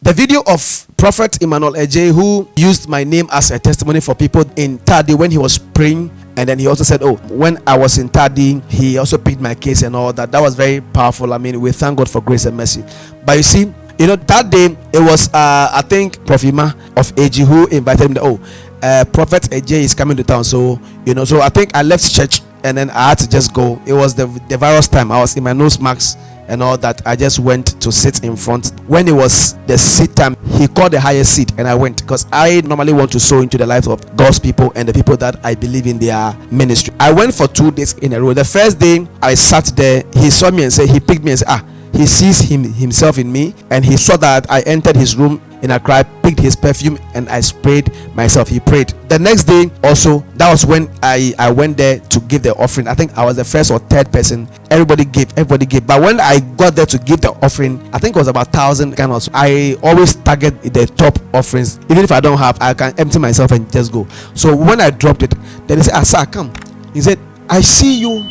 The video of Prophet Emmanuel Adjei, who used my name as a testimony for people in Tadi when he was praying, and then he also said, oh, when I was in Tadi, he also picked my case and all that. That was very powerful. I mean, we thank God for grace and mercy. But you see, that day it was I think Prophet of Adjei who invited me. Prophet Adjei is coming to town, so so I think I left church and then I had to just go. It was the virus time. I was in my nose mask and all that. I just went to sit in front. When it was the seat time, he called the highest seat and I went, because I normally want to sow into the lives of God's people and the people that I believe in their ministry. I went for 2 days in a row. The first day I sat there, he saw me and said, he picked me and said, he sees himself in me, and he saw that I entered his room in Accra, picked his perfume and I sprayed myself. He prayed. The next day also, that was when I went there to give the offering. I think I was the first or third person. Everybody gave. But when I got there to give the offering, I think it was about 1,000 kind of. I always target the top offerings. Even if I don't have, I can empty myself and just go. So when I dropped it, then he said, sir, come. He said, I see you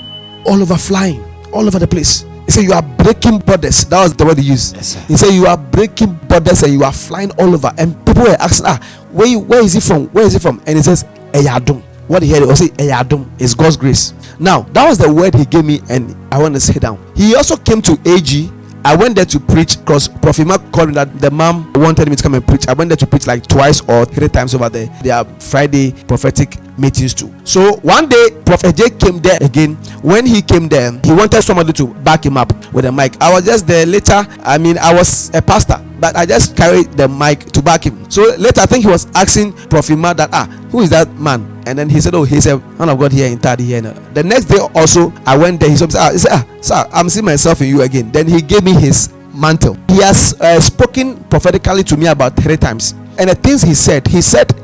all over, flying all over the place. He said, you are breaking borders. That was the word he used. Yes, sir. He said, you are breaking borders and you are flying all over. And people were asking, where is he from? Where is he from? And he says, Eyadum. What he heard was say, Eyadum is God's grace. Now, that was the word he gave me, and I want to sit down. He also came to Adjei. I went there to preach because Prophet called me that the mom wanted me to come and preach. I went there to preach like 2 or 3 times over there. There are Friday prophetic meetings too. So one day, Prophet Adjei came there again. When he came there, he wanted somebody to back him up with a mic. I was just there. Later, I was a pastor, but I just carried the mic to back him. So later, I think he was asking Prophet that, who is that man? And then he said, oh, he's a man of God here in Tadi here. The next day also, I went there. He said, sir, I'm seeing myself in you again. Then he gave me his mantle. He has spoken prophetically to me about 3 times. And the things he said,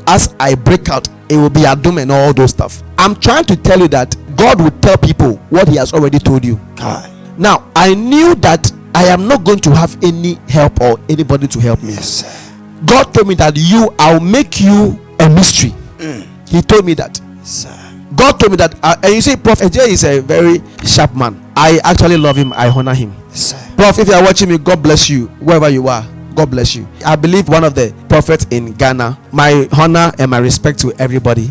as I break out, it will be a doom and all those stuff. I'm trying to tell you that God will tell people what he has already told you. Now, I knew that I am not going to have any help or anybody to help me. Yes, sir. God told me that I'll make you a mystery. He told me that. Sir. God told me that. And you see, Prophet Adjei is a very sharp man. I actually love him. I honor him. Sir. Prof, if you are watching me, God bless you. Wherever you are, God bless you. I believe one of the prophets in Ghana. My honor and my respect to everybody.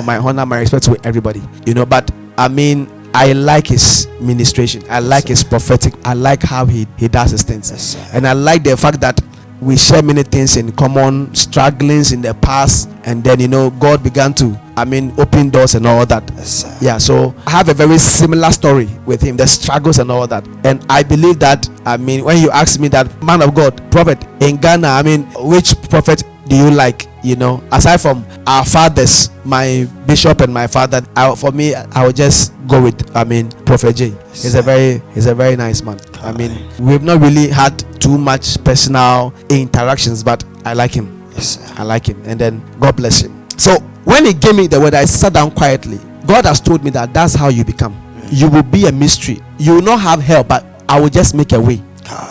My honor, my respect to everybody. But I like his ministration. I like his prophetic. I like how he does his things. Yes, and I like the fact that we share many things in common, strugglings in the past, and then God began to open doors and all that. Yes, so I have a very similar story with him, the struggles and all that. And I believe that when you ask me that, man of God, prophet in Ghana, which prophet do you like? Aside from our fathers, my bishop and my father, for me, I would just go with Prophet Adjei. He's a very nice man. We've not really had too much personal interactions, but I like him. Yes, sir. I like him. And then God bless him. So when he gave me the word, I sat down quietly. God has told me that that's how you become. You will be a mystery. You will not have help, but I will just make a way.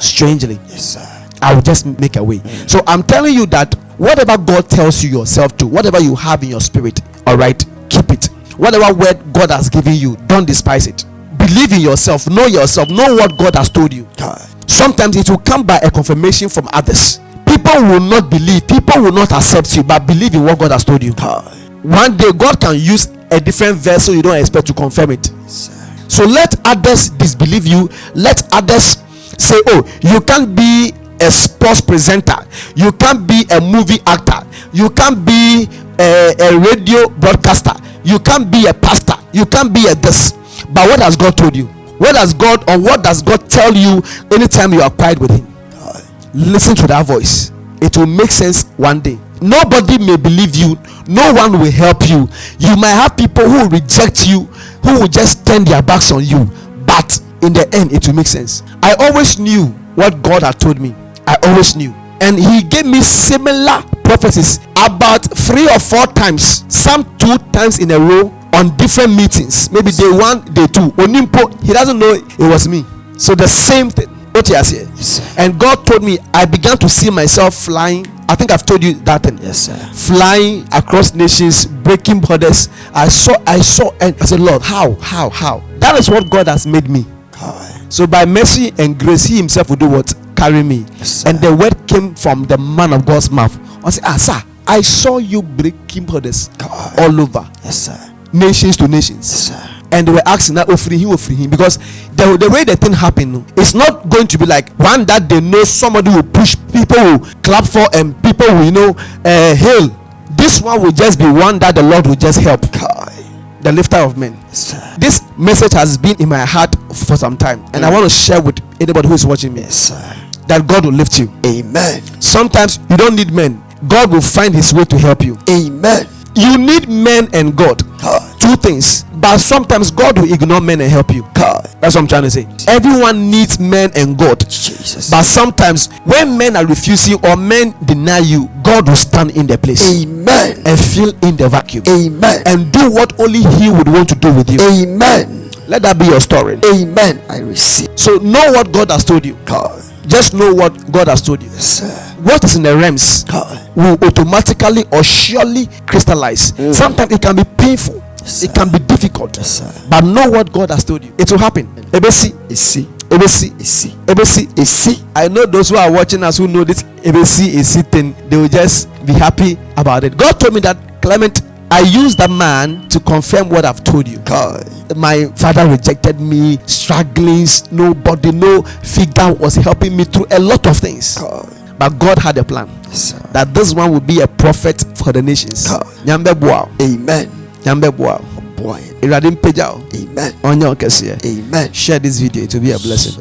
Strangely. Yes, sir. I will just make a way. So I'm telling you that whatever God tells you yourself to, whatever you have in your spirit, all right, keep it. Whatever word God has given you, don't despise it. Believe in yourself, know what God has told you. Sometimes it will come by a confirmation from others. People will not believe, people will not accept you, but believe in what God has told you. One day God can use a different vessel you don't expect to confirm it. So let others disbelieve you. Let others say, oh, you can't be a sports presenter, you can't be a movie actor, you can't be a radio broadcaster, you can't be a pastor, you can't be a this. But what has God told you? What does God tell you anytime you are quiet with him? Listen to that voice. It will make sense one day. Nobody may believe you, no one will help you. You might have people who will reject you, who will just turn their backs on you, but in the end it will make sense. I always knew what God had told me. I always knew, and he gave me similar prophecies about 3 or 4 times, some 2 times in a row on different meetings. Maybe day 1, day 2. Onimpo, he doesn't know it was me. So the same thing. What he has here. Yes, and God told me, I began to see myself flying. I think I've told you that thing. Yes, sir. Flying across nations, breaking borders. I saw, and I said, Lord, how? That is what God has made me. So by mercy and grace, he himself will do what? carry me. Yes, and the word came from the man of God's mouth. I said, sir, I saw you breaking borders all over. Yes, sir. Nations to nations. Yes, sir. And they were asking that, free him, because the way the thing happened, it's not going to be like one that they know somebody will push, people will clap for, and people will hail. This one will just be one that the Lord will just help. The lifter of men. Yes, sir. This message has been in my heart for some time, and I want to share with anybody who is watching me. Yes, sir. That God will lift you. Amen. Sometimes you don't need men. God will find his way to help you. Amen. You need men and God. Two things. But sometimes God will ignore men and help you. That's what I'm trying to say. Everyone needs men and God. Jesus. But sometimes when men are refusing or men deny you, God will stand in their place. Amen. And fill in the vacuum. Amen. And do what only he would want to do with you. Amen. Let that be your story. Amen. I receive. So know what God has told you. Just know what God has told you. Yes, sir. What is in the realms will automatically or surely crystallize. Sometimes it can be painful. Yes, it can be difficult. Yes, but know what God has told you. It will happen. ABC. I know those who are watching us who know this ABC thing. They will just be happy about it. God told me that, Clement, I used that man to confirm what I've told you. My father rejected me, struggling, nobody, no figure was helping me through a lot of things. But God had a plan. Yes, that this one would be a prophet for the nations. Amen. Amen. Amen. Share this video, it will be a blessing.